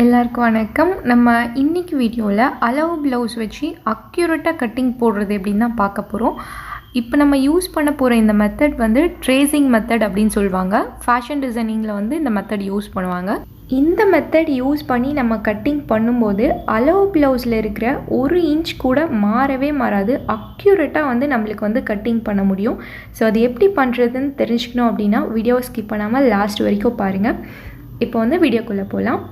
எல்லாருக்கும் வணக்கம். நம்ம இன்னைக்கு வீடியோவில் அளவு ப்ளவுஸ் வச்சு அக்யூரேட்டாக கட்டிங் போடுறது எப்படின்னு தான் பார்க்க போகிறோம். இப்போ நம்ம யூஸ் பண்ண போகிற இந்த மெத்தட் வந்து ட்ரேசிங் மெத்தட் அப்படின்னு சொல்லுவாங்க. ஃபேஷன் டிசைனிங்கில் வந்து இந்த மெத்தட் யூஸ் பண்ணுவாங்க. இந்த மெத்தட் யூஸ் பண்ணி நம்ம கட்டிங் பண்ணும்போது அளவு ப்ளவுஸில் இருக்கிற 1 இன்ச் கூட மாறவே மாறாது. அக்யூரேட்டாக வந்து நம்மளுக்கு வந்து கட்டிங் பண்ண முடியும். ஸோ அது எப்படி பண்ணுறதுன்னு தெரிஞ்சுக்கணும் அப்படின்னா வீடியோவை ஸ்கிப் பண்ணாமல் லாஸ்ட் வரைக்கும் பாருங்கள். இப்போ வந்து வீடியோக்குள்ளே போகலாம்.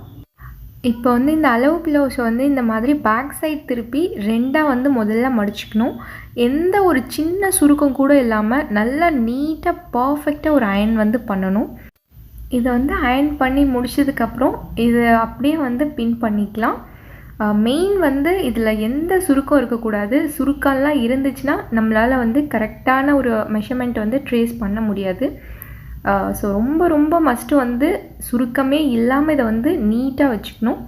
இப்போ வந்து இந்த அளவு ப்ளவுஸை வந்து இந்த மாதிரி பேக் சைட் திருப்பி 2ஆக வந்து முதல்ல மடிச்சுக்கணும். எந்த ஒரு சின்ன சுருக்கம் கூட இல்லாமல் நல்லா நீட்டாக பர்ஃபெக்டாக ஒரு அயன் வந்து பண்ணணும். இதை வந்து அயன் பண்ணி முடிச்சதுக்கப்புறம் இதை அப்படியே வந்து பின் பண்ணிக்கலாம். மெயின் வந்து இதில் எந்த சுருக்கம் இருக்கக்கூடாது. சுருக்கம்லாம் இருந்துச்சுன்னா நம்மளால் வந்து கரெக்டான ஒரு மெஷர்மெண்ட் வந்து ட்ரேஸ் பண்ண முடியாது. ஸோ ரொம்ப மஸ்ட்டு வந்து சுருக்கமே இல்லாமல் இதை வந்து நீட்டாக வச்சுக்கணும்.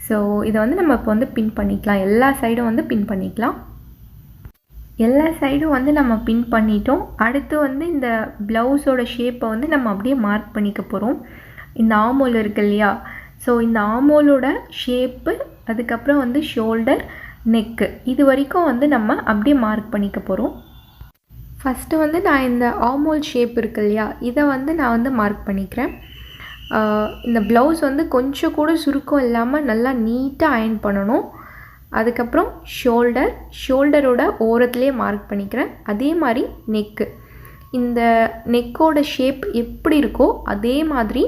ஸோ இதை வந்து நம்ம இப்போ வந்து பின் பண்ணிக்கலாம். எல்லா சைடும் வந்து பின் பண்ணிக்கலாம். எல்லா சைடும் வந்து நம்ம பின் பண்ணிட்டோம். அடுத்து வந்து இந்த ப்ளவுஸோட ஷேப்பை வந்து நம்ம அப்படியே மார்க் பண்ணிக்க போகிறோம். இந்த ஆமோல் இருக்கு இல்லையா, ஸோ இந்த ஆமோலோட ஷேப்பு, அதுக்கப்புறம் வந்து ஷோல்டர், நெக்கு, இது வரைக்கும் வந்து நம்ம அப்படியே மார்க் பண்ணிக்க போகிறோம். ஃபஸ்ட்டு வந்து நான் இந்த ஆமோல் ஷேப் இருக்கு இல்லையா, இதை வந்து நான் வந்து மார்க் பண்ணிக்கிறேன். இந்த ப்ளவுஸ் வந்து கொஞ்சம் கூட சுருக்கம் இல்லாமல் நல்லா நீட்டாக அயன் பண்ணணும். அதுக்கப்புறம் ஷோல்டரோட ஓரத்துலேயே மார்க் பண்ணிக்கிறேன். அதே மாதிரி நெக்கு, இந்த நெக்கோட ஷேப் எப்படி இருக்கோ அதே மாதிரி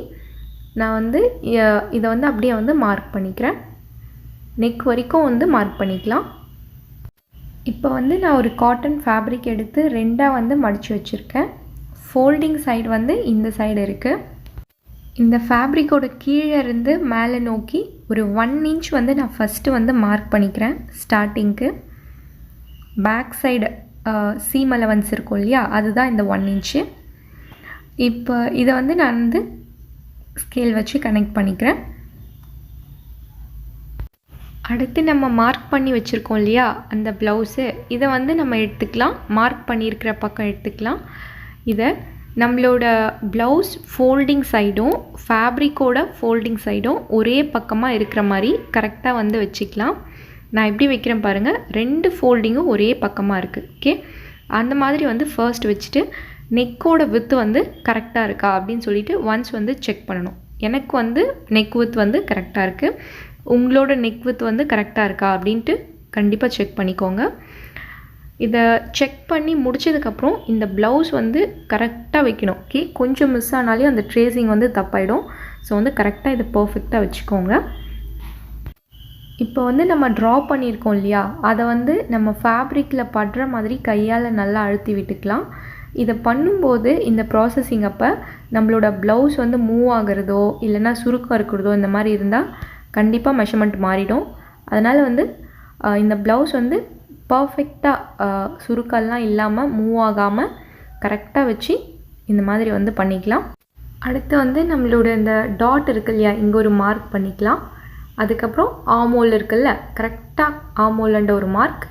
நான் வந்து இதை வந்து அப்படியே வந்து மார்க் பண்ணிக்கிறேன். நெக் வரைக்கும் வந்து மார்க் பண்ணிக்கலாம். இப்போ வந்து நான் ஒரு காட்டன் ஃபேப்ரிக் எடுத்து 2ஆக வந்து மடித்து வச்சுருக்கேன். ஃபோல்டிங் சைடு வந்து இந்த சைடு இருக்குது. இந்த ஃபேப்ரிக்கோட கீழே இருந்து மேலே நோக்கி ஒரு 1 இன்ச் வந்து நான் ஃபஸ்ட்டு வந்து மார்க் பண்ணிக்கிறேன். ஸ்டார்டிங்க்கு பேக் சைடு சீம் அலவன்ஸ் இருக்கும் இல்லையா, அதுதான் இந்த 1 இன்ச்சு. இப்போ இதை வந்து நான் வந்து ஸ்கேல் வச்சு கனெக்ட் பண்ணிக்கிறேன். அடுத்து நம்ம மார்க் பண்ணி வச்சுருக்கோம் இல்லையா அந்த ப்ளவுஸு, இதை வந்து நம்ம எடுத்துக்கலாம். மார்க் பண்ணியிருக்கிற பக்கம் எடுத்துக்கலாம். இதை நம்மளோட ப்ளவுஸ் ஃபோல்டிங் சைடும் ஃபேப்ரிக்கோட ஃபோல்டிங் சைடும் ஒரே பக்கமாக இருக்கிற மாதிரி கரெக்டாக வந்து வச்சுக்கலாம். நான் எப்படி வைக்கிறேன் பாருங்கள், 2 ஃபோல்டிங்கும் ஒரே பக்கமாக இருக்குது. ஓகே, அந்த மாதிரி வந்து ஃபர்ஸ்ட் வச்சுட்டு நெக்கோட வித்து வந்து கரெக்டாக இருக்கா அப்படின்னு சொல்லிட்டு ஒன்ஸ் வந்து செக் பண்ணணும். எனக்கு வந்து நெக் வித் வந்து கரெக்டாக இருக்குது. உங்களோட நெக் வித் வந்து கரெக்டாக இருக்கா அப்படின்ட்டு கண்டிப்பாக செக் பண்ணிக்கோங்க. இதை செக் பண்ணி முடிச்சதுக்கப்புறம் இந்த ப்ளவுஸ் வந்து கரெக்டாக வைக்கணும். ஓகே, கொஞ்சம் மிஸ் ஆனாலே அந்த ட்ரேசிங் வந்து தப்பாயிடும். ஸோ வந்து கரெக்டாக இதை பர்ஃபெக்டாக வச்சுக்கோங்க. இப்போ வந்து நம்ம ட்ரா பண்ணியிருக்கோம் இல்லையா, அதை வந்து நம்ம ஃபேப்ரிக்கில் படுற மாதிரி கையால் நல்லா அழுத்தி விட்டுக்கலாம். இதை பண்ணும்போது இந்த ப்ராசஸிங் அப்போ நம்மளோட ப்ளவுஸ் வந்து மூவ் ஆகிறதோ இல்லைன்னா சுருக்கம் இருக்கிறதோ இந்த மாதிரி இருந்தால் கண்டிப்பாக மெஷர்மெண்ட் மாறிடும். அதனால் வந்து இந்த ப்ளவுஸ் வந்து பர்ஃபெக்டாக சுருக்கெல்லாம் இல்லாமல் மூவ் ஆகாமல் கரெக்டாக வச்சு இந்த மாதிரி வந்து பண்ணிக்கலாம். அடுத்து வந்து நம்மளோட இந்த டாட் இருக்கு இல்லையா, இங்கே ஒரு மார்க் பண்ணிக்கலாம். அதுக்கப்புறம் ஆமோல் இருக்குல்ல, கரெக்டாக ஆமோல்ன்ற ஒரு மார்க்.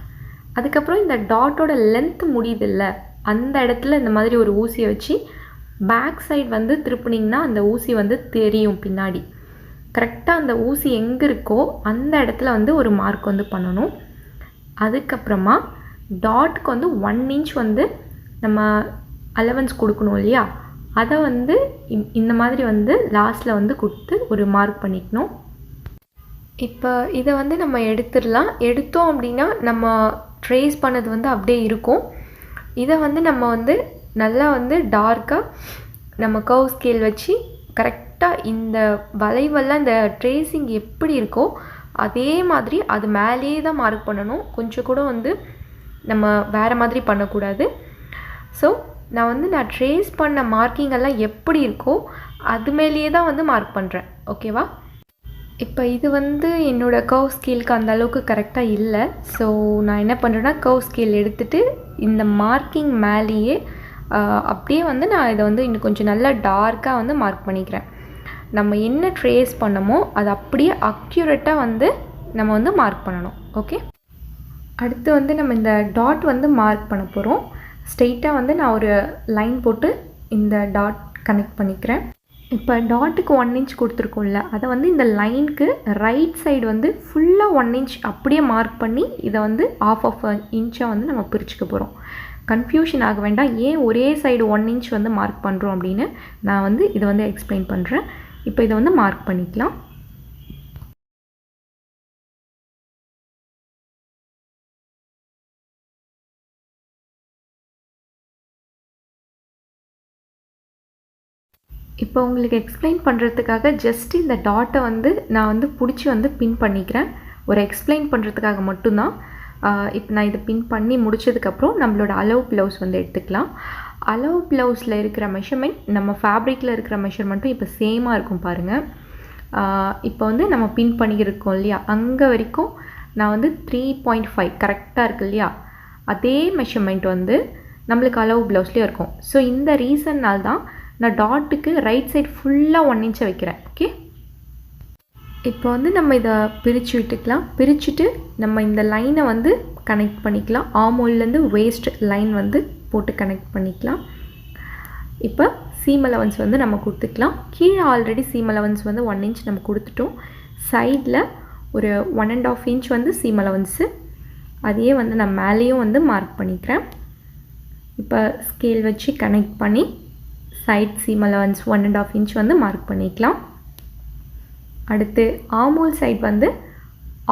அதுக்கப்புறம் இந்த டாட்டோட லென்த் முடியுது இல்லை, அந்த இடத்துல இந்த மாதிரி ஒரு ஊசியை வச்சு பேக் சைடு வந்து திருப்புனிங்கன்னா அந்த ஊசி வந்து தெரியும் பின்னாடி. கரெக்டாக அந்த ஊசி எங்கே இருக்கோ அந்த இடத்துல வந்து ஒரு மார்க் வந்து பண்ணணும். அதுக்கப்புறமா டாட்க்கு வந்து 1 இன்ச் வந்து நம்ம அலவன்ஸ் கொடுக்கணும் இல்லையா, அதை வந்து இந்த மாதிரி வந்து லாஸ்ட்டில் வந்து கொடுத்து ஒரு மார்க் பண்ணிக்கணும். இப்போ இதை வந்து நம்ம எடுத்துடலாம். எடுத்தோம் அப்படின்னா நம்ம ட்ரேஸ் பண்ணது வந்து அப்படியே இருக்கும். இதை வந்து நம்ம வந்து நல்லா வந்து டார்க்காக நம்ம கர்வ் ஸ்கேல் வச்சு கரெக்டாக இந்த வளைவெல்லாம் இந்த ட்ரேசிங் எப்படி இருக்கோ அதே மாதிரி அது மேலேயே தான் மார்க் பண்ணணும். கொஞ்சம் கூட வந்து நம்ம வேறு மாதிரி பண்ணக்கூடாது. ஸோ நான் ட்ரேஸ் பண்ண மார்க்கிங் எல்லாம் எப்படி இருக்கோ அது மேலேயே தான் வந்து மார்க் பண்ணுறேன். ஓகேவா? இப்போ இது வந்து என்னோடய கர்வ் ஸ்கேலுக்கு அந்த அளவுக்கு கரெக்டாக இல்லை. ஸோ நான் என்ன பண்ணுறேன்னா கர்வ் ஸ்கேல் எடுத்துகிட்டு இந்த மார்க்கிங் மேலேயே அப்படியே வந்து நான் இதை வந்து இன்னும் கொஞ்சம் நல்லா டார்க்காக வந்து மார்க் பண்ணிக்கிறேன். நம்ம என்ன ட்ரேஸ் பண்ணமோ அது அப்படியே அக்யூரேட்டாக வந்து நம்ம வந்து மார்க் பண்ணணும். ஓகே, அடுத்து வந்து நம்ம இந்த டாட் வந்து மார்க் பண்ண போகிறோம். ஸ்ட்ரெயிட்டாக வந்து நான் ஒரு லைன் போட்டு இந்த டாட் கனெக்ட் பண்ணிக்கிறேன். இப்போ டாட்டுக்கு 1 இன்ச் கொடுத்துருக்கோம்ல, அதை வந்து இந்த லைனுக்கு ரைட் சைடு வந்து ஃபுல்லாக 1 இன்ச் அப்படியே மார்க் பண்ணி இதை வந்து ஆஃப் இன்ச்சாக வந்து நம்ம பிரிச்சுக்க போகிறோம். கன்ஃபியூஷன் ஆக வேண்டாம், ஏன் ஒரே சைடு 1 இன்ச் வந்து மார்க் பண்ணுறோம் அப்படின்னு நான் வந்து இதை வந்து எக்ஸ்பிளைன் பண்ணுறேன். இப்போ இதை வந்து மார்க் பண்ணிக்கலாம். இப்போ உங்களுக்கு எக்ஸ்பிளைன் பண்ணுறதுக்காக ஜஸ்ட் இந்த டாட்டை வந்து நான் வந்து பிடிச்சி வந்து பின் பண்ணிக்கிறேன். ஒரு எக்ஸ்பிளைன் பண்ணுறதுக்காக மட்டும்தான். இப்போ நான் இதை பின் பண்ணி முடித்ததுக்கப்புறம் நம்மளோட அளவு ப்ளவுஸ் வந்து எடுத்துக்கலாம். அளவு ப்ளவுஸில் இருக்கிற மெஷர்மெண்ட் நம்ம ஃபேப்ரிக்கில் இருக்கிற மெஷர்மெண்ட்டும் இப்போ சேமாக இருக்கும் பாருங்கள். இப்போ வந்து நம்ம பின் பண்ணியிருக்கோம் இல்லையா, அங்கே வரைக்கும் நான் வந்து 3.5 கரெக்டாக இருக்கு இல்லையா, அதே மெஷர்மெண்ட் வந்து நம்மளுக்கு அளவு ப்ளவுஸ்லேயும் இருக்கும். ஸோ இந்த ரீசன்னால் தான் நான் டாட்டுக்கு ரைட் சைடு ஃபுல்லாக 1 இன்ச்சை வைக்கிறேன். ஓகே, இப்போ வந்து நம்ம இதை பிரித்து விட்டுக்கலாம். பிரிச்சுட்டு நம்ம இந்த லைனை வந்து கனெக்ட் பண்ணிக்கலாம். ஆமோல்லேருந்து வேஸ்ட் லைன் வந்து போட்டு கனெக்ட் பண்ணிக்கலாம். இப்போ சீம் அலவன்ஸ் வந்து நம்ம கொடுத்துக்கலாம். கீழே ஆல்ரெடி சீம் அலவன்ஸ் வந்து 1 இன்ச் நம்ம கொடுத்துட்டோம். சைடில் ஒரு 1.5 இன்ச் வந்து சீம் அலவன்ஸு, அதையே வந்து நான் மேலேயும் வந்து மார்க் பண்ணிக்கிறேன். இப்போ ஸ்கேல் வச்சு கனெக்ட் பண்ணி சைட் சீம் அலவன்ஸ் 1.5 இன்ச் வந்து மார்க் பண்ணிக்கலாம். அடுத்து ஆமோல் சைட் வந்து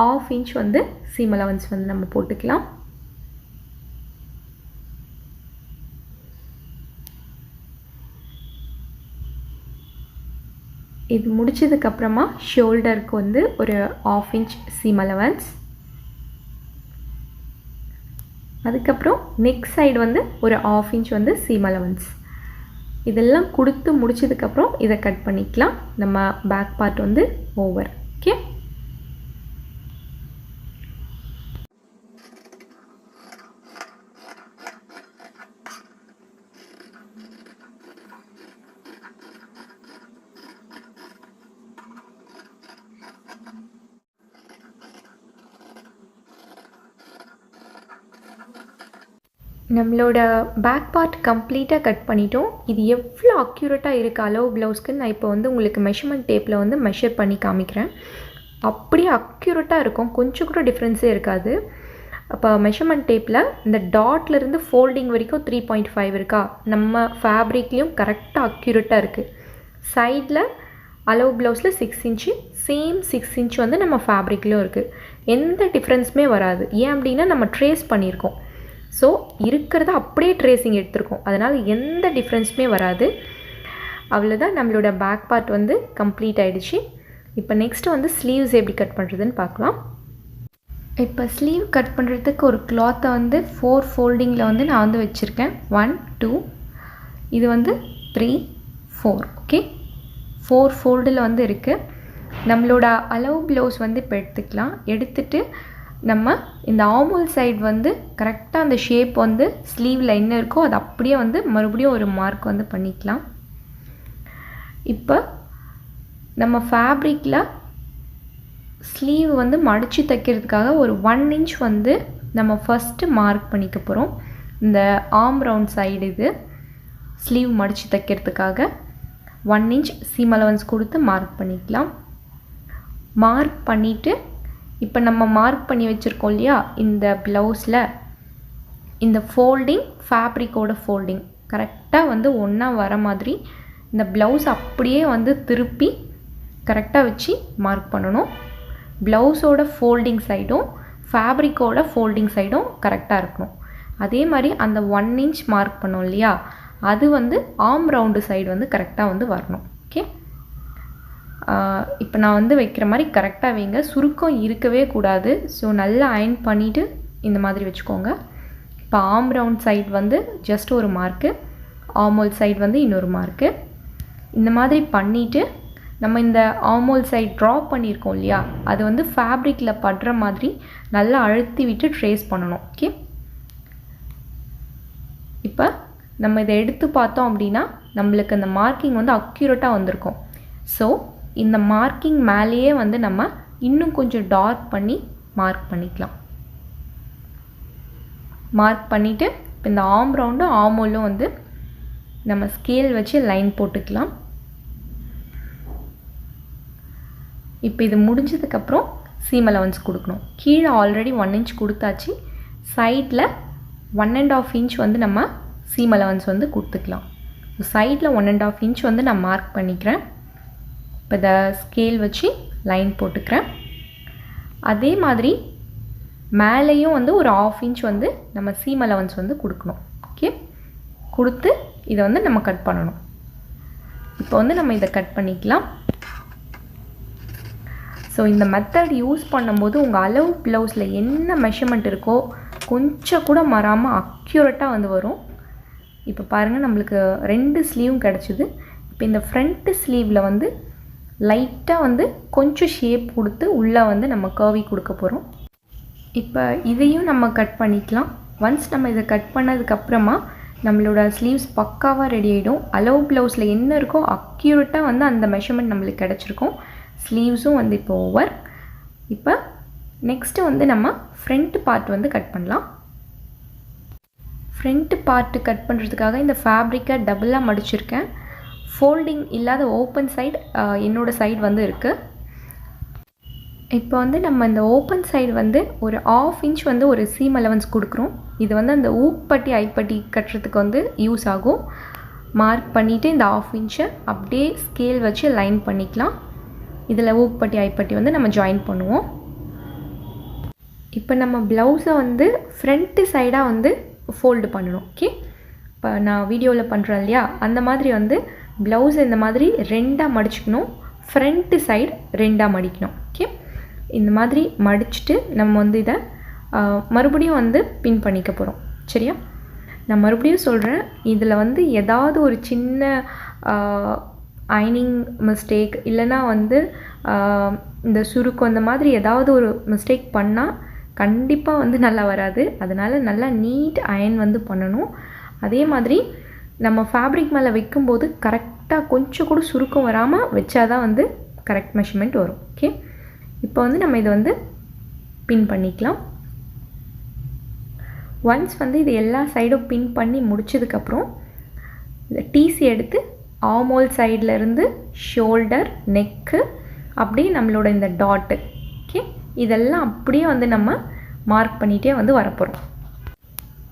1/2 இன்ச் வந்து சீம் அலவன்ஸ் வந்து நம்ம போட்டுக்கலாம். இது முடிச்சதுக்கப்புறமா ஷோல்டருக்கு வந்து ஒரு 1/2 இன்ச் சீம் அலவன்ஸ், அதுக்கப்புறம் நெக் சைடு வந்து ஒரு 1/2 இன்ச் வந்து சீம் அலவன்ஸ். இதெல்லாம் கொடுத்து முடிச்சதுக்கப்புறம் இதை கட் பண்ணிக்கலாம். நம்ம பேக் பார்ட் வந்து ஓவர். ஓகே, நம்மளோட பேக் பார்ட் கம்ப்ளீட்டாக கட் பண்ணிட்டோம். இது எவ்வளோ அக்யூரேட்டாக இருக்குது அளவு ப்ளவுஸ்க்குன்னு நான் இப்போ வந்து உங்களுக்கு மெஷர்மெண்ட் டேப்பில் வந்து மெஷர் பண்ணி காமிக்கிறேன். அப்படியே அக்யூரேட்டாக இருக்கும், கொஞ்சம் கூட டிஃப்ரென்ஸே இருக்காது. அப்போ மெஷர்மெண்ட் டேப்பில் இந்த டாட்லேருந்து ஃபோல்டிங் வரைக்கும் 3.5 இருக்கா, நம்ம ஃபேப்ரிக்லேயும் கரெக்டாக அக்யூரேட்டாக இருக்குது. சைடில் அளவு ப்ளவுஸில் 6 இன்ச்சு, சேம் 6 இன்ச் வந்து நம்ம ஃபேப்ரிக்லேயும் இருக்குது. எந்த டிஃப்ரென்ஸுமே வராது. ஏன் அப்படின்னா நம்ம ட்ரேஸ் பண்ணியிருக்கோம். ஸோ இருக்கிறத அப்படியே ட்ரேசிங் எடுத்திருக்கோம், அதனால் எந்த டிஃப்ரென்ஸுமே வராது. அவ்வளோதான், நம்மளோட பேக் பார்ட் வந்து கம்ப்ளீட் ஆகிடுச்சு. இப்போ நெக்ஸ்ட்டு வந்து ஸ்லீவ்ஸ் எப்படி கட் பண்ணுறதுன்னு பார்க்கலாம். இப்போ ஸ்லீவ் கட் பண்ணுறதுக்கு ஒரு கிளாத்தை வந்து 4 ஃபோல்டிங்கில் வந்து நான் வந்து வச்சுருக்கேன். 1 2 இது வந்து 3 4. ஓகே, 4 ஃபோல்டில் வந்து இருக்குது. நம்மளோட அளவு ப்ளவுஸ் வந்து இப்போ எடுத்துக்கலாம். எடுத்துகிட்டு நம்ம இந்த ஆமோல் சைடு வந்து கரெக்டாக அந்த ஷேப் வந்து ஸ்லீவில் என்ன இருக்கோ அது அப்படியே வந்து மறுபடியும் ஒரு மார்க் வந்து பண்ணிக்கலாம். இப்போ நம்ம ஃபேப்ரிக்கில் ஸ்லீவ் வந்து மடித்து தைக்கிறதுக்காக ஒரு 1 இன்ச் வந்து நம்ம ஃபஸ்ட்டு மார்க் பண்ணிக்க போகிறோம். இந்த ஆர்ம் ரவுண்ட் சைடு இது ஸ்லீவ் மடித்து தைக்கிறதுக்காக 1 இன்ச் சீம் அலவன்ஸ் கொடுத்து மார்க் பண்ணிக்கலாம். மார்க் பண்ணிவிட்டு இப்போ நம்ம மார்க் பண்ணி வச்சுருக்கோம் இல்லையா, இந்த ப்ளவுஸில் இந்த ஃபோல்டிங் ஃபேப்ரிக்கோட ஃபோல்டிங் கரெக்டாக வந்து ஒன்றா வர மாதிரி இந்த ப்ளவுஸ் அப்படியே வந்து திருப்பி கரெக்டாக வச்சு மார்க் பண்ணணும். ப்ளவுஸோட ஃபோல்டிங் சைடும் ஃபேப்ரிக்கோட ஃபோல்டிங் சைடும் கரெக்டாக இருக்கணும். அதே மாதிரி அந்த 1 இன்ச் மார்க் பண்ணோம் இல்லையா, அது வந்து ஆர்ம் ரவுண்டு சைடு வந்து கரெக்டாக வந்து வரணும். ஓகே, இப்போ நான் வந்து வைக்கிற மாதிரி கரெக்டாக வைங்க, சுருக்கம் இருக்கவே கூடாது. ஸோ நல்லா அயன் பண்ணிவிட்டு இந்த மாதிரி வச்சுக்கோங்க. இப்போ ஆர்ம் ரவுண்ட் சைடு வந்து ஜஸ்ட் ஒரு மார்க்கு, ஆர்மோல் சைடு வந்து இன்னொரு மார்க்கு. இந்த மாதிரி பண்ணிவிட்டு நம்ம இந்த ஆர்மோல் சைடு ட்ரா பண்ணியிருக்கோம் இல்லையா, அது வந்து ஃபேப்ரிக்கில் படுற மாதிரி நல்லா அழுத்தி விட்டு ட்ரேஸ் பண்ணணும். ஓகே, இப்போ நம்ம இதை எடுத்து பார்த்தோம் அப்படின்னா நம்மளுக்கு அந்த மார்க்கிங் வந்து அக்யூரேட்டாக வந்திருக்கும். ஸோ இந்த மார்க்கிங் மேலேயே வந்து நம்ம இன்னும் கொஞ்சம் டார்க் பண்ணி மார்க் பண்ணிக்கலாம். மார்க் பண்ணிவிட்டு இப்போ இந்த ஆர்ம் ரவுண்டும் ஆர்மோலும் வந்து நம்ம ஸ்கேல் வச்சு லைன் போட்டுக்கலாம். இப்போ இது முடிஞ்சதுக்கப்புறம் சீம் அலவன்ஸ் கொடுக்கணும். கீழே ஆல்ரெடி 1 inch கொடுத்தாச்சு. சைடில் 1.5 inch வந்து நம்ம சீம் அலவன்ஸ் வந்து கொடுத்துக்கலாம். ஸோ சைடில் 1.5 inch வந்து நான் மார்க் பண்ணிக்கிறேன். இப்போ இதை ஸ்கேல் வச்சு லைன் போட்டுக்கிறேன். அதே மாதிரி மேலேயும் வந்து ஒரு 1/2 inch வந்து நம்ம சீம் அலவன்ஸ் வந்து கொடுக்கணும். ஓகே, கொடுத்து இதை வந்து நம்ம கட் பண்ணணும். இப்போ வந்து நம்ம இதை கட் பண்ணிக்கலாம். ஸோ இந்த மெத்தட் யூஸ் பண்ணும்போது உங்கள் அளவு ப்ளவுஸில் என்ன மெஷர்மெண்ட் இருக்கோ கொஞ்சம் கூட மாறாமல் அக்யூரேட்டாக வந்து வரும். இப்போ பாருங்கள், நம்மளுக்கு 2 ஸ்லீவும் கிடச்சிது. இப்போ இந்த ஃப்ரண்ட்டு ஸ்லீவில் வந்து லைட்டாக வந்து கொஞ்சம் ஷேப் கொடுத்து உள்ளே வந்து நம்ம கர்வி கொடுக்க போகிறோம். இப்போ இதையும் நம்ம கட் பண்ணிக்கலாம். ஒன்ஸ் நம்ம இதை கட் பண்ணதுக்கப்புறமா நம்மளோட ஸ்லீவ்ஸ் பக்காவாக ரெடி ஆகிடும். அளவு ப்ளவுஸில் என்ன இருக்கோ அக்யூரேட்டாக வந்து அந்த மெஷர்மெண்ட் நம்மளுக்கு கிடச்சிருக்கும். ஸ்லீவ்ஸும் வந்து இப்போ ஓவர். இப்போ நெக்ஸ்ட்டு வந்து நம்ம ஃப்ரண்ட் பார்ட் வந்து கட் பண்ணலாம். ஃப்ரண்ட் பார்ட்டு கட் பண்ணுறதுக்காக இந்த ஃபேப்ரிக்கை டபுளாக மடிச்சிருக்கேன். ஃபோல்டிங் இல்லாத ஓப்பன் சைடு என்னோடய சைடு வந்து இருக்குது. இப்போ வந்து நம்ம இந்த ஓப்பன் சைடு வந்து ஒரு 1/2 inch வந்து ஒரு சீம் அலவன்ஸ் கொடுக்குறோம். இது வந்து அந்த ஊப்பட்டி ஐப்பட்டி கட்டுறதுக்கு வந்து யூஸ் ஆகும். மார்க் பண்ணிவிட்டு இந்த 1/2 inch அப்படியே ஸ்கேல் வச்சு லைன் பண்ணிக்கலாம். இதில் ஊப்பட்டி ஐப்பட்டி வந்து நம்ம ஜாயின் பண்ணுவோம். இப்போ நம்ம ப்ளவுஸை வந்து ஃப்ரண்ட்டு சைடாக வந்து ஃபோல்டு பண்ணணும். ஓகே, இப்போ நான் வீடியோவில் பண்ணுறேன் இல்லையா, அந்த மாதிரி வந்து ப்ளவுஸை இந்த மாதிரி 2ஆக மடிச்சுக்கணும். ஃப்ரண்ட்டு சைடு 2ஆக மடிக்கணும். ஓகே, இந்த மாதிரி மடிச்சுட்டு நம்ம வந்து இதை மறுபடியும் வந்து பின் பண்ணிக்க போகிறோம். சரியா, நான் மறுபடியும் சொல்கிறேன், இதில் வந்து ஏதாவது ஒரு சின்ன அயனிங் மிஸ்டேக் இல்லைனா வந்து இந்த சுருக்கம் இந்த மாதிரி ஏதாவது ஒரு மிஸ்டேக் பண்ணால் கண்டிப்பாக வந்து நல்லா வராது. அதனால் நல்லா நீட் அயன் வந்து பண்ணணும். அதே மாதிரி நம்ம ஃபேப்ரிக் மேலே வைக்கும்போது கரெக்டாக கொஞ்சம் கூட சுருக்கம் வராமல் வச்சாதான் வந்து கரெக்ட் மெஷர்மெண்ட் வரும். ஓகே, இப்போ வந்து நம்ம இதை வந்து பின் பண்ணிக்கலாம். ஒன்ஸ் வந்து இது எல்லா சைடும் பின் பண்ணி முடிச்சதுக்கப்புறம் இந்த டிசி எடுத்து ஆர்மோல் சைட்லேருந்து ஷோல்டர், நெக்கு, அப்படியே நம்மளோட இந்த டாட்டு, ஓகே, இதெல்லாம் அப்படியே வந்து நம்ம மார்க் பண்ணிகிட்டே வந்து வரப்போகிறோம்.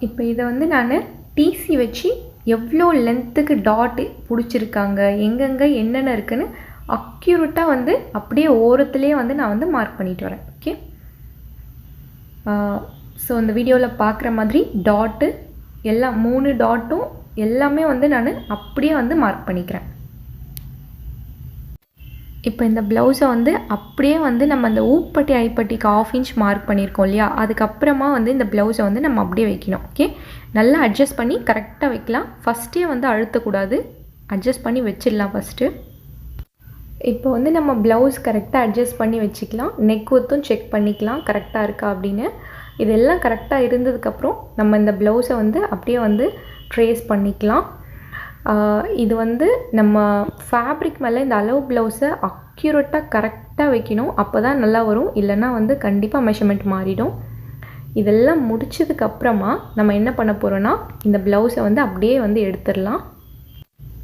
இப்போ இதை வந்து நான் டிசி வச்சு எவ்வளோ லென்த்துக்கு டாட்டு பிடிச்சிருக்காங்க, எங்கெங்கே என்னென்ன இருக்குதுன்னு அக்யூரேட்டாக வந்து அப்படியே ஓரத்துலேயே வந்து நான் வந்து மார்க் பண்ணிட்டு வரேன். ஓகே, ஸோ இந்த வீடியோவில் பார்க்குற மாதிரி டாட்டு எல்லாம் 3 டாட்டும் எல்லாமே வந்து நான் அப்படியே வந்து மார்க் பண்ணிக்கிறேன். இப்போ இந்த ப்ளவுஸை வந்து அப்படியே வந்து நம்ம அந்த ஊப்பட்டி ஐப்பட்டிக்கு 1/2 inch மார்க் பண்ணியிருக்கோம் இல்லையா, அதுக்கப்புறமா வந்து இந்த ப்ளவுஸை வந்து நம்ம அப்படியே வைக்கணும். ஓகே, நல்லா அட்ஜஸ்ட் பண்ணி கரெக்டாக வைக்கலாம். ஃபஸ்ட்டே வந்து அழுத்தக்கூடாது, அட்ஜஸ்ட் பண்ணி வச்சிடலாம் ஃபஸ்ட்டு. இப்போ வந்து நம்ம ப்ளவுஸ் கரெக்டாக அட்ஜஸ்ட் பண்ணி வச்சுக்கலாம். நெக் ஒத்தும் செக் பண்ணிக்கலாம் கரெக்டாக இருக்கா அப்படின்னு. இதெல்லாம் கரெக்டாக இருந்ததுக்கப்புறம் நம்ம இந்த ப்ளவுஸை வந்து அப்படியே வந்து ட்ரேஸ் பண்ணிக்கலாம். இது வந்து நம்ம ஃபேப்ரிக் மேலே இந்த அளவு ப்ளவுஸை அக்யூரேட்டாக கரெக்டாக வைக்கணும். அப்போ தான் நல்லா வரும், இல்லைன்னா வந்து கண்டிப்பாக மெஷர்மெண்ட் மாறிடும். இதெல்லாம் முடிச்சதுக்கப்புறமா நம்ம என்ன பண்ண போகிறோன்னா இந்த ப்ளவுஸை வந்து அப்படியே வந்து எடுத்துடலாம்.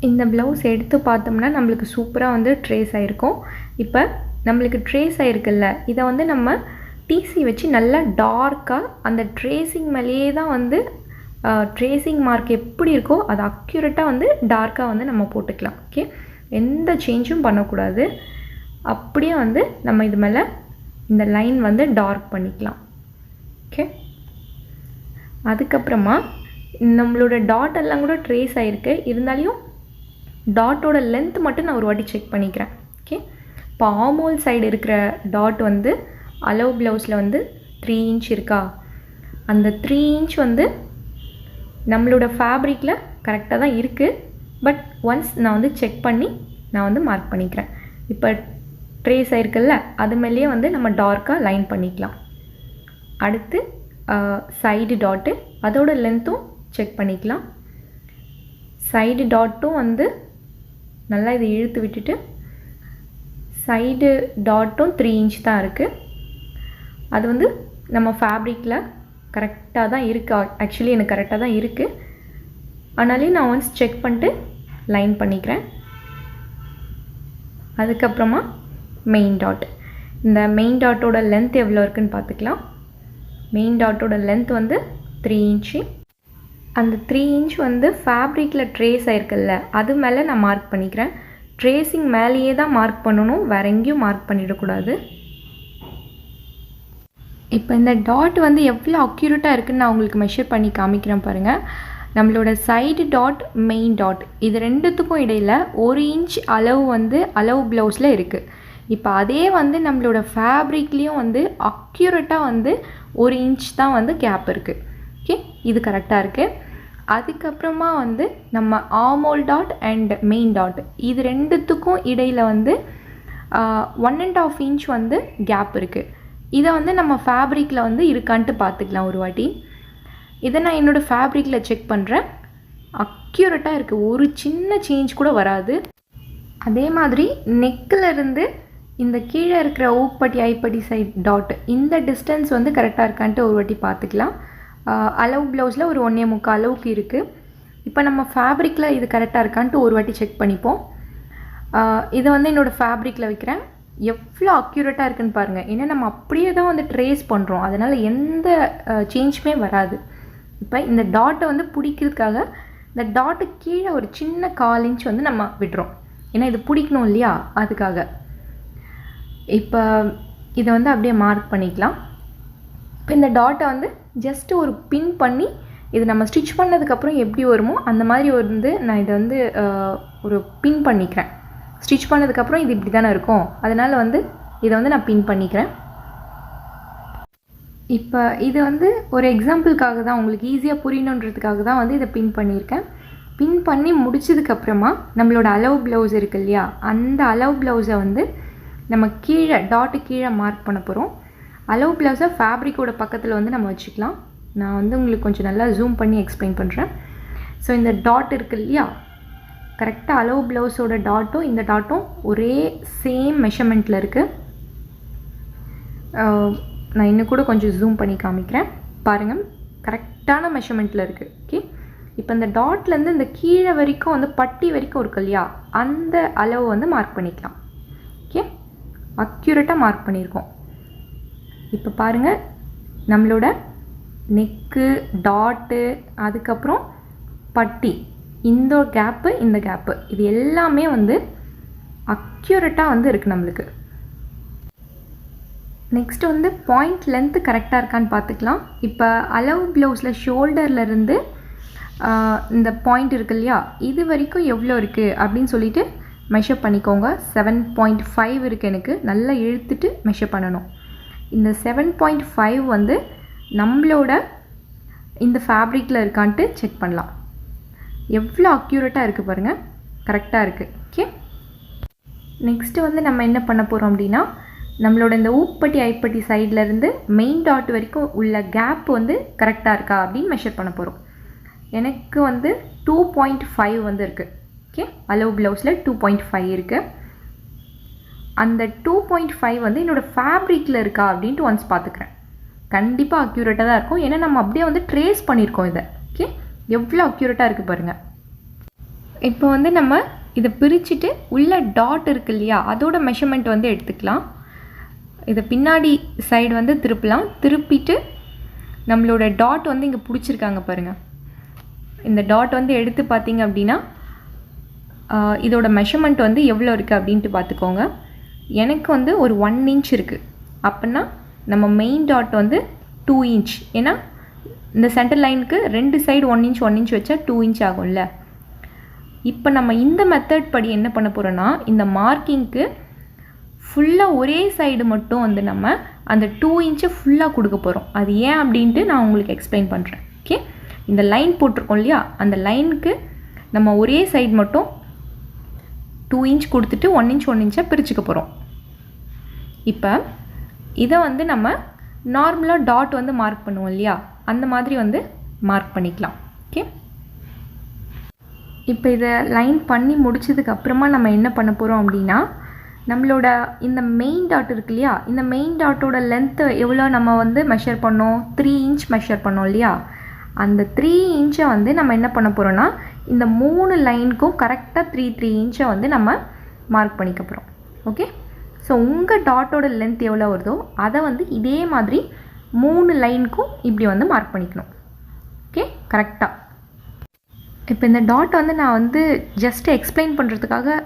இந்த ப்ளவுஸ் எடுத்து பார்த்தோம்னா நம்மளுக்கு சூப்பராக வந்து ட்ரேஸ் ஆகிருக்கும். இப்போ நம்மளுக்கு ட்ரேஸ் ஆகிருக்குல்ல, இதை வந்து நம்ம டிசி வச்சு நல்லா டார்க்காக அந்த ட்ரேசிங் மேலேயே தான் வந்து ட்ரேசிங் மார்க் எப்படி இருக்கோ அது அக்யூரேட்டாக வந்து டார்க்காக வந்து நம்ம போட்டுக்கலாம். ஓகே, எந்த சேஞ்சும் பண்ணக்கூடாது. அப்படியே வந்து நம்ம இது மேலே இந்த லைன் வந்து டார்க் பண்ணிக்கலாம். ஓகே, அதுக்கப்புறமா நம்மளோட டாட் எல்லாம் கூட ட்ரேஸ் ஆகிருக்கு, இருந்தாலும் டாட்டோட லென்த் மட்டும் நான் ஒரு வாட்டி செக் பண்ணிக்கிறேன். ஓகே, இப்போ ஆர்மோல் சைடு இருக்கிற டாட் வந்து அளவு ப்ளவுஸில் வந்து 3 inch இருக்கா, அந்த 3 inch வந்து நம்மளோட ஃபேப்ரிக்கில் கரெக்டாக தான் இருக்குது. பட் ஒன்ஸ் நான் வந்து செக் பண்ணி நான் வந்து மார்க் பண்ணிக்கிறேன். இப்போ ட்ரேஸ் ஆகிருக்குல்ல, அது மேலேயே வந்து நம்ம டார்க்காக லைன் பண்ணிக்கலாம். அடுத்து சைடு டாட்டு, அதோட லென்த்தும் செக் பண்ணிக்கலாம். சைடு டாட்டும் வந்து நல்லா இதை இழுத்து விட்டுட்டு சைடு டாட்டும் 3 inch தான் இருக்குது. அது வந்து நம்ம ஃபேப்ரிக்கில் கரெக்டாக தான் இருக்குது. ஆக்சுவலி எனக்கு கரெக்டாக தான் இருக்குது, ஆனாலே நான் ஒன்ஸ் செக் பண்ணிட்டு லைன் பண்ணிக்கிறேன். அதுக்கப்புறமா மெயின் டாட். இந்த மெயின் டாட்டோட லென்த் எவ்வளோ இருக்குதுன்னு பார்த்துக்கலாம். மெயின் டாட்டோட லென்த் வந்து 3 இன்ச்சு. அந்த 3 இன்ச் வந்து ஃபேப்ரிக்கில் ட்ரேஸ் ஆயிருக்குல்ல, அது மேலே நான் மார்க் பண்ணிக்கிறேன். ட்ரேசிங் மேலேயே தான் மார்க் பண்ணணும், வேறு எங்கேயும் மார்க் பண்ணிடக்கூடாது. இப்போ இந்த டாட் வந்து எவ்வளோ அக்யூரேட்டாக இருக்குதுன்னு நான் உங்களுக்கு மெஷர் பண்ணி காமிக்கிறேன் பாருங்கள். நம்மளோட சைடு டாட், மெயின் டாட், இது ரெண்டுத்துக்கும் இடையில் 1 இன்ச் அளவு வந்து அளவு ப்ளவுஸில் இருக்குது. இப்போ அதே வந்து நம்மளோட ஃபேப்ரிக்லேயும் வந்து அக்யூரேட்டாக வந்து 1 இன்ச் தான் வந்து கேப் இருக்குது. ஓகே, இது கரெக்டாக இருக்குது. அதுக்கப்புறமா வந்து நம்ம armhole dot and main dot, இது ரெண்டுத்துக்கும் இடையில் வந்து 1.5 இன்ச் வந்து கேப் இருக்குது. இதை வந்து நம்ம ஃபேப்ரிக்கில் வந்து இருக்கான்ட்டு பார்த்துக்கலாம் ஒரு வாட்டி. இதை நான் என்னோடய ஃபேப்ரிக்கில் செக் பண்ணுறேன். அக்யூரேட்டாக இருக்குது, ஒரு சின்ன சேஞ்ச் கூட வராது. அதே மாதிரி நெக்கில் இருந்து இந்த கீழே இருக்கிற ஊப்பட்டி ஐப்பட்டி சைட் டாட், இந்த டிஸ்டன்ஸ் வந்து கரெக்டாக இருக்கான்ட்டு ஒரு வாட்டி பார்த்துக்கலாம். அளவு ப்ளவுஸில் ஒரு 1.25 அளவுக்கு இருக்குது. இப்போ நம்ம ஃபேப்ரிக்கில் இது கரெக்டாக இருக்கான்ட்டு ஒரு வாட்டி செக் பண்ணிப்போம். இதை வந்து என்னோடய ஃபேப்ரிக்கில் வைக்கிறேன். எவ்வளோ அக்யூரேட்டாக இருக்குதுன்னு பாருங்கள். ஏன்னா நம்ம அப்படியே தான் வந்து ட்ரேஸ் பண்ணுறோம், அதனால் எந்த சேஞ்சுமே வராது. இப்போ இந்த டாட்டை வந்து பிடிக்கிறதுக்காக இந்த டாட்டு கீழே ஒரு சின்ன 1/4 இன்ச் வந்து நம்ம விடுறோம். ஏன்னா இது பிடிக்கணும் இல்லையா, அதுக்காக. இப்போ இதை வந்து அப்படியே மார்க் பண்ணிக்கலாம். இப்போ இந்த டாட்டை வந்து ஜஸ்ட்டு ஒரு பின் பண்ணி, இது நம்ம ஸ்டிச் பண்ணதுக்கப்புறம் எப்படி வருமோ அந்த மாதிரி வந்து நான் இதை வந்து ஒரு பின் பண்ணிக்கிறேன். ஸ்டிச் பண்ணதுக்கப்புறம் இது இப்படி தானே இருக்கும், அதனால் வந்து இதை வந்து நான் பின் பண்ணிக்கிறேன். இப்போ இது வந்து ஒரு எக்ஸாம்பிளுக்காக தான், உங்களுக்கு ஈஸியாக புரியணுன்றதுக்காக தான் வந்து இதை பின் பண்ணியிருக்கேன். பின் பண்ணி முடிச்சதுக்கப்புறமா நம்மளோட அளவு ப்ளவுஸ் இருக்கு இல்லையா, அந்த அளவு ப்ளவுஸை வந்து நம்ம கீழே டாட்டு கீழே மார்க் பண்ண போகிறோம். அளவு ப்ளவுஸை ஃபேப்ரிக்கோட பக்கத்தில் வந்து நம்ம வச்சுக்கலாம். நான் வந்து உங்களுக்கு கொஞ்சம் நல்லா ஜூம் பண்ணி எக்ஸ்பிளைன் பண்ணுறேன். ஸோ இந்த டாட் இருக்கு இல்லையா, கரெக்டாக அளவு ப்ளவுஸோட டாட்டும் இந்த டாட்டும் ஒரே சேம் மெஷர்மெண்ட்டில் இருக்குது. நான் இன்னும் கூட கொஞ்சம் ஜூம் பண்ணி காமிக்கிறேன் பாருங்கள். கரெக்டான மெஷர்மெண்ட்டில் இருக்குது. ஓகே, இப்போ இந்த டாட்லேருந்து இந்த கீழே வரைக்கும் வந்து பட்டி வரைக்கும் இருக்கு இல்லையா, அந்த அளவு வந்து மார்க் பண்ணிக்கலாம். ஓகே, அக்யூரேட்டாக மார்க் பண்ணியிருக்கோம். இப்போ பாருங்கள், நம்மளோட நெக்கு, டாட்டு, அதுக்கப்புறம் பட்டி, இந்த கேப்பு, இந்த கேப்பு, இது எல்லாமே வந்து அக்யூரேட்டாக வந்து இருக்குது நம்மளுக்கு. நெக்ஸ்ட்டு வந்து பாயிண்ட் லென்த்து கரெக்டாக இருக்கான்னு பார்த்துக்கலாம். இப்போ அளவு ப்ளவுஸில் ஷோல்டர்லேருந்து இந்த பாயிண்ட் இருக்கு இல்லையா, இது வரைக்கும் எவ்வளோ இருக்குது அப்படின்னு சொல்லிட்டு மெஷர் பண்ணிக்கோங்க. 7.5 இருக்குது எனக்கு. நல்லா இழுத்துட்டு மெஷர் பண்ணணும். இந்த 7.5 வந்து நம்மளோட இந்த ஃபேப்ரிக்கில் இருக்கான்ட்டு செக் பண்ணலாம். எவ்வளோ அக்யூரேட்டாக இருக்குது பாருங்கள், கரெக்டாக இருக்குது. ஓகே, நெக்ஸ்ட்டு வந்து நம்ம என்ன பண்ண போகிறோம் அப்படின்னா, நம்மளோட இந்த ஊப்பட்டி ஐப்பட்டி சைட்லேருந்து மெயின் டாட் வரைக்கும் உள்ள கேப் வந்து கரெக்டாக இருக்கா அப்படின்னு மெஷர் பண்ண போகிறோம். எனக்கு வந்து 2.5 வந்து இருக்குது. ஓகே, அளவு ப்ளவுஸில் 2.5 இருக்குது. அந்த 2.5 வந்து என்னோடய ஃபேப்ரிக்கில் இருக்கா அப்படின்ட்டு ஒன்ஸ் பார்த்துக்கிறேன். கண்டிப்பாக அக்யூரேட்டாக தான் இருக்கும், ஏன்னா நம்ம அப்படியே வந்து ட்ரேஸ் பண்ணியிருக்கோம் இதை. ஓகே, எவ்வளோ அக்யூரேட்டாக இருக்குது பாருங்கள். இப்போ வந்து நம்ம இதை பிரிச்சுட்டு உள்ள டாட் இருக்கு இல்லையா, அதோட மெஷர்மெண்ட் வந்து எடுத்துக்கலாம். இதை பின்னாடி சைடு வந்து திருப்பலாம். திருப்பிட்டு நம்மளோட டாட் வந்து இங்கே பிடிச்சிருக்காங்க பாருங்கள். இந்த டாட் வந்து எடுத்து பார்த்தீங்க அப்படின்னா இதோட மெஷர்மெண்ட் வந்து எவ்வளோ இருக்குது அப்படின்ட்டு பார்த்துக்கோங்க. எனக்கு வந்து ஒரு 1 இன்ச் இருக்குது. அப்படின்னா நம்ம மெயின் டாட் வந்து 2 இன்ச். ஏன்னா இந்த சென்டர் லைனுக்கு 2 சைடு 1 இன்ச் 1 இன்ச் வச்சா 2 இன்ச் ஆகும்ல. இப்போ நம்ம இந்த மெத்தட் படி என்ன பண்ண போகிறோன்னா, இந்த மார்க்கிங்க்கு ஃபுல்லாக ஒரே சைடு மட்டும் வந்து நம்ம அந்த 2 இன்ச்சை ஃபுல்லாக கொடுக்க போகிறோம். அது ஏன் அப்படின்ட்டு நான் உங்களுக்கு எக்ஸ்பிளைன் பண்ணுறேன். ஓகே, இந்த லைன் போட்டிருக்கோம் இல்லையா, அந்த லைனுக்கு நம்ம ஒரே சைடு மட்டும் 2 இன்ச் கொடுத்துட்டு 1 இன்ச் 1 இன்ச்சை பிரிச்சுக்க போகிறோம். இப்போ இதை வந்து நம்ம நார்மலாக டாட் வந்து மார்க் பண்ணுவோம் இல்லையா, அந்த மாதிரி வந்து மார்க் பண்ணிக்கலாம். ஓகே, இப்போ இதை லைன் பண்ணி முடிச்சதுக்கப்புறமா நம்ம என்ன பண்ண போகிறோம் அப்படின்னா, நம்மளோட இந்த மெயின் டாட் இருக்கு இல்லையா, இந்த மெயின் டாட்டோட லென்த்து எவ்வளோ நம்ம வந்து மெஷர் பண்ணோம், 3 இன்ச் மெஷர் பண்ணோம் இல்லையா, அந்த 3 இன்ச்சை வந்து நம்ம என்ன பண்ண போகிறோன்னா, இந்த 3 லைனுக்கும் கரெக்டாக 3 இன்ச்சை வந்து நம்ம மார்க் பண்ணிக்க போகிறோம். ஓகே, ஸோ உங்கள் டாட்டோட லென்த் எவ்வளோ வருதோ அதை வந்து இதே மாதிரி 3 லைனுக்கும் இப்படி வந்து மார்க் பண்ணிக்கணும். ஓகே, கரெக்டாக. இப்போ இந்த டாட் வந்து நான் வந்து ஜஸ்ட் எக்ஸ்பிளைன் பண்ணுறதுக்காக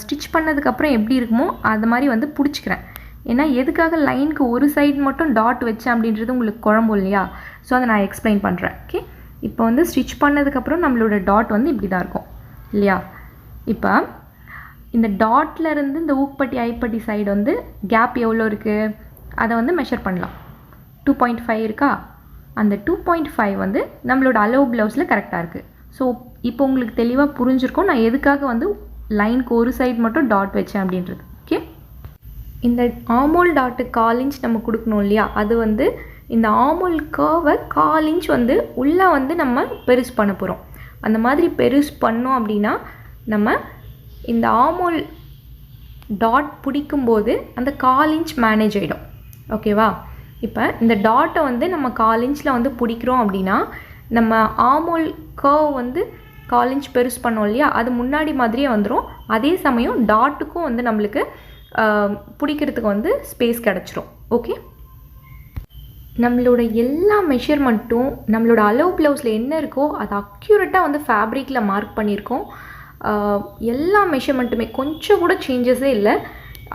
ஸ்டிச் பண்ணதுக்கப்புறம் எப்படி இருக்குமோ அது மாதிரி வந்து பிடிச்சிக்கிறேன். ஏன்னா எதுக்காக லைனுக்கு ஒரு சைடு மட்டும் டாட் வச்சேன் அப்படின்றது உங்களுக்கு குழம்பும் இல்லையா? ஸோ அதை நான் எக்ஸ்பிளைன் பண்ணுறேன். ஓகே, இப்போ வந்து ஸ்டிச் பண்ணதுக்கப்புறம் நம்மளோட டாட் வந்து இப்படி தான் இருக்கும் இல்லையா? இப்போ இந்த டாட்லேருந்து இந்த ஊப்பட்டி ஐப்பட்டி சைடு வந்து கேப் எவ்வளோ இருக்குது அதை வந்து மெஷர் பண்ணலாம். 2.5 இருக்கா? அந்த 2.5 வந்து நம்மளோட அளவு ப்ளவுஸில் கரெக்டாக இருக்குது. ஸோ இப்போ உங்களுக்கு தெளிவாக புரிஞ்சிருக்கும் நான் எதுக்காக வந்து லைனுக்கு ஒரு சைடு மட்டும் டாட் வச்சேன் அப்படின்றது. ஓகே, இந்த ஆமோல் டாட்டு 1/4 இன்ச் நம்ம கொடுக்கணும் இல்லையா? அது வந்து இந்த ஆமோல் கர்வை 1/4 இன்ச் வந்து உள்ளே வந்து நம்ம பெருசு பண்ண போகிறோம். அந்த மாதிரி பெருசு பண்ணோம் அப்படின்னா நம்ம இந்த ஆமோல் டாட் பிடிக்கும்போது அந்த 1/4 இன்ச் மேனேஜ் ஆகிடும். ஓகேவா? இப்போ இந்த டாட்டை வந்து நம்ம 1/4 இன்ச்சில் வந்து பிடிக்கிறோம் அப்படின்னா நம்ம ஆமோல் கர்வ் வந்து 1/4 இன்ச் பெருசு பண்ணோம் இல்லையா? அது முன்னாடி மாதிரியே வந்துடும். அதே சமயம் டாட்டுக்கும் வந்து நம்மளுக்கு பிடிக்கிறதுக்கு வந்து ஸ்பேஸ் கிடச்சிரும். ஓகே, நம்மளோட எல்லா மெஷர்மெண்ட்டும் நம்மளோட அளவு ப்ளவுஸில் என்ன இருக்கோ அதை அக்யூரேட்டாக வந்து ஃபேப்ரிக்கில் மார்க் பண்ணியிருக்கோம். எல்லா மெஷர்மெண்ட்டுமே கொஞ்சம் கூட சேஞ்சஸே இல்லை.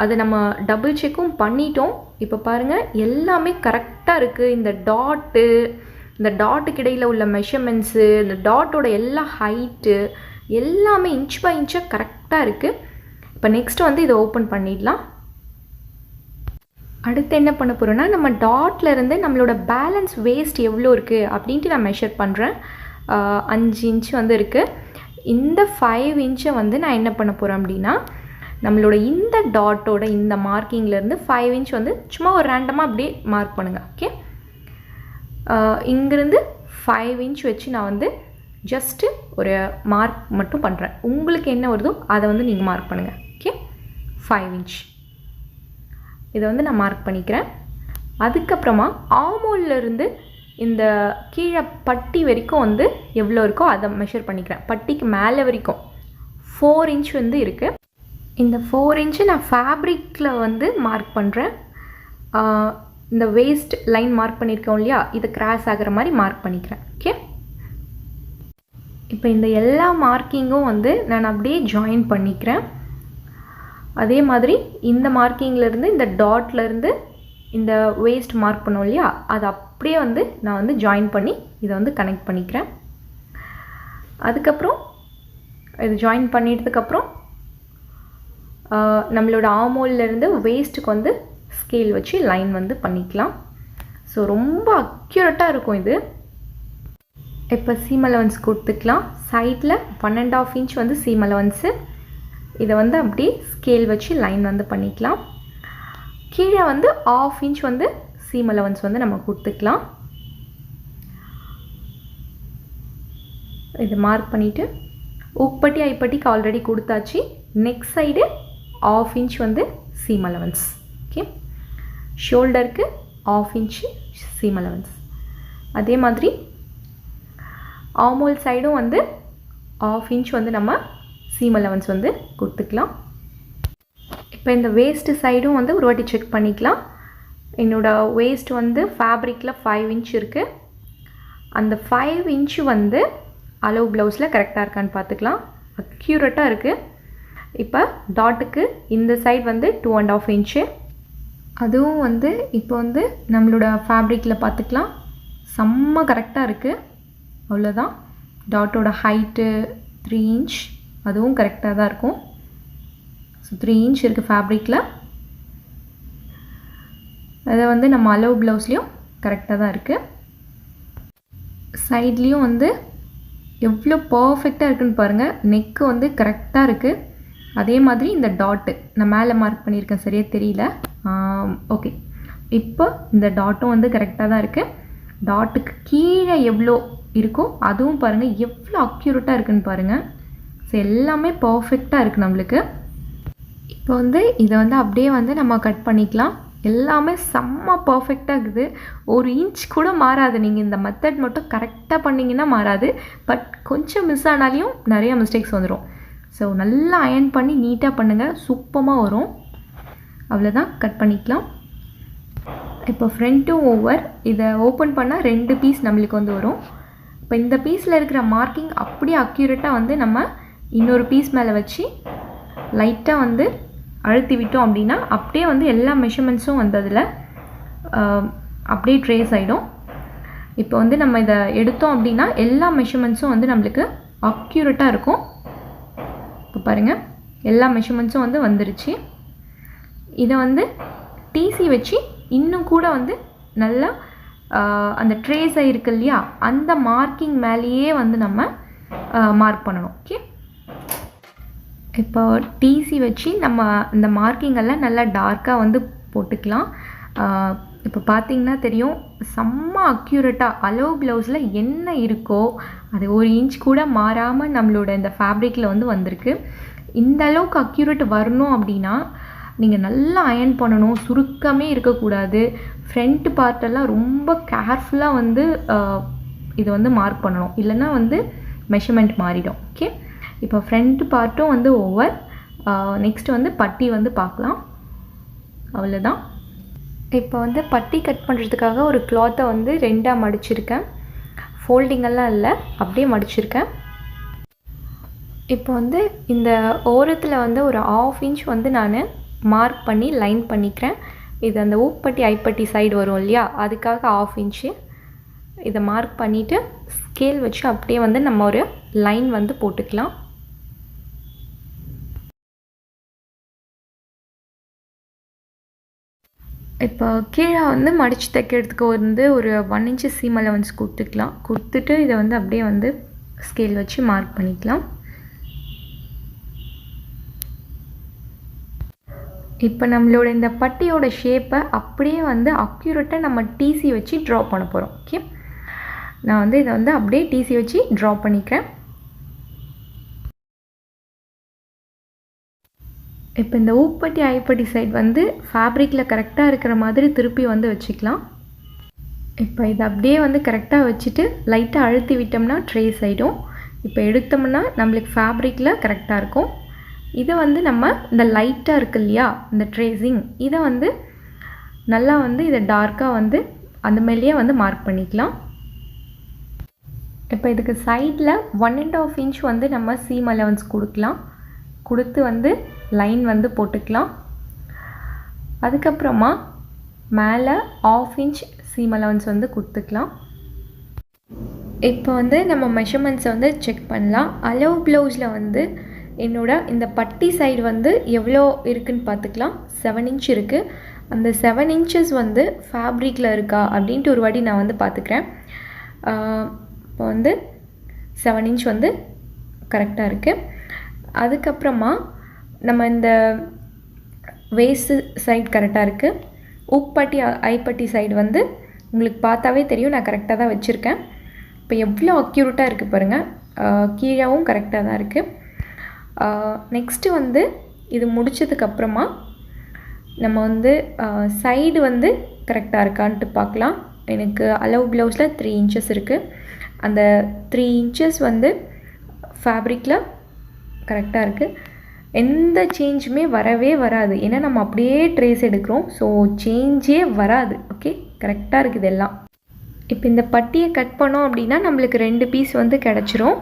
அது நம்ம டபுள் செக்கும் பண்ணிட்டோம். இப்போ பாருங்கள், எல்லாமே கரெக்டாக இருக்குது. இந்த டாட்டுக்கு இடையில் உள்ள மெஷர்மெண்ட்ஸு, இந்த டாட்டோட எல்லா ஹைட்டு எல்லாமே இன்ச் பை இன்ச்சாக கரெக்டாக இருக்குது. இப்போ நெக்ஸ்ட்டு வந்து இதை ஓப்பன் பண்ணிடலாம். அடுத்து என்ன பண்ண போகிறோன்னா நம்ம டாட்லேருந்து நம்மளோட பேலன்ஸ் வேஸ்ட் எவ்வளோ இருக்குது அப்படின்ட்டு நான் மெஷர் பண்ணுறேன். 5 இன்ச் வந்து இருக்குது. இந்த 5 இன்ச்சை வந்து நான் என்ன பண்ண போகிறேன் அப்படின்னா நம்மளோட இந்த டாட்டோட இந்த மார்க்கிங்லேருந்து 5 இன்ச் வந்து சும்மா ஒரு ரேண்டமாக அப்படியே மார்க் பண்ணுங்கள். ஓகே, இங்கேருந்து 5 இன்ச் வச்சு நான் வந்து ஜஸ்ட்டு ஒரு மார்க் மட்டும் பண்ணுறேன். உங்களுக்கு என்ன வருதோ அதை வந்து நீங்கள் மார்க் பண்ணுங்கள். ஓகே, 5 இன்ச் இதை வந்து நான் மார்க் பண்ணிக்கிறேன். அதுக்கப்புறமா ஆமோல்லேருந்து இந்த கீழே பட்டி வரைக்கும் வந்து எவ்வளோ இருக்கோ அதை மெஷர் பண்ணிக்கிறேன். பட்டிக்கு மேலே வரைக்கும் 4 இன்ச் வந்து இருக்குது. இந்த 4 இன்ச்சு நான் ஃபேப்ரிக்கில் வந்து மார்க் பண்ணுறேன். இந்த வேஸ்ட் லைன் மார்க் பண்ணியிருக்கோம் இல்லையா? இது கிராஸ் ஆகிற மாதிரி மார்க் பண்ணிக்கிறேன். ஓகே, இப்போ இந்த எல்லா மார்க்கிங்கும் வந்து நான் அப்படியே ஜாயின் பண்ணிக்கிறேன். அதே மாதிரி இந்த மார்க்கிங்லேருந்து இந்த டாட்லேருந்து இந்த வேஸ்ட் மார்க் பண்ணோம் இல்லையா? அது அப்படியே வந்து நான் வந்து ஜாயின் பண்ணி இதை வந்து கனெக்ட் பண்ணிக்கிறேன். அதுக்கப்புறம் இது ஜாயின் பண்ணிட்டதுக்கப்புறம் நம்மளோட ஆமோல்லேருந்து வேஸ்ட்டுக்கு வந்து ஸ்கேல் வச்சு லைன் வந்து பண்ணிக்கலாம். ஸோ ரொம்ப அக்யூரேட்டாக இருக்கும் இது. இப்போ சீம் அலவன்ஸ் கொடுத்துக்கலாம். சைடில் 1.5 இன்ச் வந்து சீம் அலவன்ஸு. இதை வந்து அப்படியே ஸ்கேல் வச்சு லைன் வந்து பண்ணிக்கலாம். கீழே வந்து 1/2 இன்ச் வந்து சீம் அலவன்ஸ் வந்து நம்ம கொடுத்துக்கலாம். இது மார்க் பண்ணிவிட்டு உப்பட்டி ஐப்பட்டிக்கு ஆல்ரெடி கொடுத்தாச்சு. நெக்ஸ்ட் சைடு 1/2 இன்ச் வந்து சீம் அலவன்ஸ். ஓகே, ஷோல்டருக்கு 1/2 இன்ச்சு சீம் அலவன்ஸ். அதே மாதிரி ஆமோல் சைடும் வந்து 1/2 இன்ச் வந்து நம்ம சீம் அலவன்ஸ் வந்து கொடுத்துக்கலாம். இப்போ இந்த வேஸ்ட்டு சைடும் வந்து ஒரு வாட்டி செக் பண்ணிக்கலாம். என்னோடய வேஸ்ட் வந்து ஃபேப்ரிக்கில் 5 இன்ச் இருக்குது. அந்த 5 இன்ச்சு வந்து அளவு ப்ளவுஸில் கரெக்டாக இருக்கான்னு பார்த்துக்கலாம். அக்யூரேட்டாக இருக்குது. இப்போ டாட்டுக்கு இந்த சைடு வந்து 2.5 இன்ச்சு. அதுவும் வந்து இப்போ வந்து நம்மளோட ஃபேப்ரிக்கில் பார்த்துக்கலாம். செம்ம கரெக்டாக இருக்குது. அவ்வளோதான். டாட்டோட ஹைட்டு 3 இன்ச், அதுவும் கரெக்டாக தான் இருக்கும். ஸோ 3 இன்ச் இருக்குது ஃபேப்ரிக்கில். அதை வந்து நம்ம அளவு ப்ளவுஸ்லேயும் கரெக்டாக தான் இருக்குது. சைட்லேயும் வந்து எவ்வளோ பர்ஃபெக்டாக இருக்குதுன்னு பாருங்கள். நெக்கு வந்து கரெக்டாக இருக்குது. அதே மாதிரி இந்த டாட்டு நான் மேலே மார்க் பண்ணியிருக்கேன், சரியாக தெரியல. ஓகே, இப்போ இந்த டாட்டும் வந்து கரெக்டாக தான் இருக்குது. டாட்டுக்கு கீழே எவ்வளோ இருக்கோ அதுவும் பாருங்கள் எவ்வளோ அக்யூரேட்டாக இருக்குதுன்னு பாருங்கள். ஸோ எல்லாமே பர்ஃபெக்டாக இருக்குது நம்மளுக்கு. இப்போ வந்து இதை வந்து அப்படியே வந்து நம்ம கட் பண்ணிக்கலாம். எல்லாமே செம்ம பர்ஃபெக்டாக இருக்குது. 1 இன்ச் கூட மாறாது. நீங்கள் இந்த மெத்தட் மட்டும் கரெக்டாக பண்ணிங்கன்னா மாறாது. பட் கொஞ்சம் மிஸ் ஆனாலையும் நிறைய மிஸ்டேக்ஸ் வந்துடும். ஸோ நல்லா அயர்ன் பண்ணி நீட்டாக பண்ணுங்கள், சூப்பராக வரும். அவ்வளோதான், கட் பண்ணிக்கலாம். இப்போ ஃப்ரண்ட் டு ஓவர் இதை ஓப்பன் பண்ணால் 2 பீஸ் நம்மளுக்கு வந்து வரும். இப்போ இந்த பீஸில் இருக்கிற மார்க்கிங் அப்படியே அக்யூரேட்டாக வந்து நம்ம இன்னொரு பீஸ் மேலே வச்சு லைட்டாக வந்து அழுத்தி விட்டோம் அப்படின்னா அப்படியே வந்து எல்லா மெஷர்மெண்ட்ஸும் வந்து அதில் அப்படியே ட்ரேஸ் ஆகிடும். இப்போ வந்து நம்ம இதை எடுத்தோம் அப்படின்னா எல்லா மெஷர்மெண்ட்ஸும் வந்து நம்மளுக்கு அக்யூரேட்டாக இருக்கும். இப்போ பாருங்கள், எல்லா மெஷர்மெண்ட்ஸும் வந்து வந்துருச்சு. இதை வந்து டிசி வச்சு இன்னும் கூட வந்து நல்லா அந்த ட்ரேஸ் ஆகிருக்கு இல்லையா, அந்த மார்க்கிங் மேலேயே வந்து நம்ம மார்க் பண்ணணும். ஓகே, இப்போ டிசி வச்சு நம்ம இந்த மார்க்கிங்கெல்லாம் நல்லா டார்க்காக வந்து போட்டுக்கலாம். இப்போ பார்த்தீங்கன்னா தெரியும், செம்ம அக்யூரேட்டாக அலோ ப்ளவுஸில் என்ன இருக்கோ அது 1 இன்ச் கூட மாறாமல் நம்மளோட இந்த ஃபேப்ரிக்கில் வந்து வந்திருக்கு. இந்த அளவுக்கு அக்யூரேட் வரணும் அப்படின்னா நீங்கள் நல்லா அயர்ன் பண்ணணும், சுருக்கமே இருக்கக்கூடாது. ஃப்ரண்ட் பார்ட்டெல்லாம் ரொம்ப கேர்ஃபுல்லாக வந்து இது வந்து மார்க் பண்ணணும், இல்லைன்னா வந்து மெஷர்மெண்ட் மாறிடும். ஓகே, இப்போ ஃப்ரண்ட் பார்ட்டும் வந்து ஓவர். நெக்ஸ்ட் வந்து பட்டி வந்து பார்க்கலாம். அவ்வளோதான். இப்போ வந்து பட்டி கட் பண்ணுறதுக்காக ஒரு கிளாத்தை வந்து 2ஆக மடிச்சிருக்கேன். ஃபோல்டிங்கெல்லாம் இல்லை, அப்படியே மடிச்சிருக்கேன். இப்போ வந்து இந்த ஓரத்தில் வந்து ஒரு 1/2 இன்ச் வந்து நான் மார்க் பண்ணி லைன் பண்ணிக்கிறேன். இது அந்த ஊப்பட்டி ஐப்பட்டி சைடு வரும் இல்லையா, அதுக்காக 1/2 இன்ச்சு இதை மார்க் பண்ணிவிட்டு ஸ்கேல் வச்சு அப்படியே வந்து நம்ம ஒரு லைன் வந்து போட்டுக்கலாம். இப்போ கீழே வந்து மடித்து தைக்கிறதுக்கு வந்து ஒரு 1 இன்ச்சு சீம் அலவன்ஸ் கொடுத்துக்கலாம். கொடுத்துட்டு இதை வந்து அப்படியே வந்து ஸ்கேல் வச்சு மார்க் பண்ணிக்கலாம். இப்போ நம்மளோட இந்த பட்டியோட ஷேப்பை அப்படியே வந்து அக்யூரேட்டாக நம்ம டிசி வச்சு ட்ரா பண்ண போகிறோம். ஓகே, நான் வந்து இதை வந்து அப்படியே டிசி வச்சு ட்ரா பண்ணிக்கிறேன். இப்போ இந்த ஊப்பட்டி ஐப்பட்டி சைடு வந்து ஃபேப்ரிக்கில் கரெக்டாக இருக்கிற மாதிரி திருப்பி வந்து வச்சுக்கலாம். இப்போ இதை அப்படியே வந்து கரெக்டாக வச்சுட்டு லைட்டாக அழுத்தி விட்டோம்னா ட்ரேஸ் ஆகிடும். இப்போ எடுத்தோம்னா நம்மளுக்கு ஃபேப்ரிக்கில் கரெக்டாக இருக்கும். இதை வந்து நம்ம இந்த லைட்டாக இருக்கு இல்லையா, இந்த ட்ரேசிங், இதை வந்து நல்லா வந்து இதை டார்க்காக வந்து அந்த மேலேயே வந்து மார்க் பண்ணிக்கலாம். இப்போ இதுக்கு சைடில் 1.5 இன்ச் வந்து நம்ம சீம் அலவன்ஸ் கொடுக்கலாம். கொடுத்து வந்து லைன் வந்து போட்டுக்கலாம். அதுக்கப்புறமா மேலே 1/2 இன்ச் சீம் அலவன்ஸ் வந்து கொடுத்துக்கலாம். இப்போ வந்து நம்ம மெஷர்மெண்ட்ஸை வந்து செக் பண்ணலாம். அலோ ப்ளவுஸில் வந்து என்னோட இந்த பட்டி சைடு வந்து எவ்வளோ இருக்குதுன்னு பார்த்துக்கலாம். 7 இன்ச் இருக்குது. அந்த 7 இன்ச்சஸ் வந்து ஃபேப்ரிக்கில் இருக்கா அப்படின்ட்டு ஒரு வாட்டி நான் வந்து பார்த்துக்கிறேன். இப்போ வந்து 7 இன்ச் வந்து கரெக்டாக இருக்குது. அதுக்கப்புறமா நம்ம இந்த வேஸ்ட்டு சைடு கரெக்டாக இருக்குது. ஊப்பட்டி ஐப்பட்டி சைடு வந்து உங்களுக்கு பார்த்தாவே தெரியும், நான் கரெக்டாக தான் வச்சுருக்கேன். இப்போ எவ்வளோ அக்யூரேட்டாக இருக்குது பாருங்கள். கீழேவும் கரெக்டாக தான் இருக்குது. நெக்ஸ்ட்டு வந்து இது முடித்ததுக்கப்புறமா நம்ம வந்து சைடு வந்து கரெக்டாக இருக்கான்ட்டு பார்க்கலாம். எனக்கு அலோ ப்ளவுஸில் 3 இன்ச்சஸ் இருக்குது. அந்த 3 இன்ச்சஸ் வந்து ஃபேப்ரிக்கில் கரெக்டாக இருக்குது. எந்த சேஞ்சுமே வரவே வராது, ஏன்னா நம்ம அப்படியே ட்ரேஸ் எடுக்கிறோம். ஸோ சேஞ்சே வராது. ஓகே, கரெக்டாக இருக்குது எல்லாம். இப்போ இந்த பட்டியை கட் பண்ணோம் அப்படின்னா நம்மளுக்கு 2 பீஸ் வந்து கிடச்சிரும்.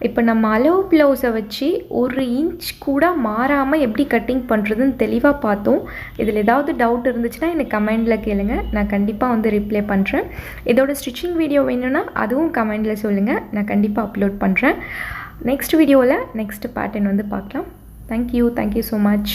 இப்போ நம்ம அலோ ப்ளவுஸை வச்சு 1 இன்ச் கூட மாறாமல் எப்படி கட்டிங் பண்ணுறதுன்னு தெளிவாக பார்த்தோம். இதில் ஏதாவது டவுட் இருந்துச்சுன்னா எனக்கு கமெண்டில் கேளுங்க, நான் கண்டிப்பாக வந்து ரிப்ளை பண்ணுறேன். இதோட ஸ்டிச்சிங் வீடியோ வேணும்னா அதுவும் கமெண்டில் சொல்லுங்கள், நான் கண்டிப்பாக அப்லோட் பண்ணுறேன். நெக்ஸ்ட் வீடியோவில் நெக்ஸ்ட் பேட்டர்ன் வந்து பார்க்கலாம். Thank you so much.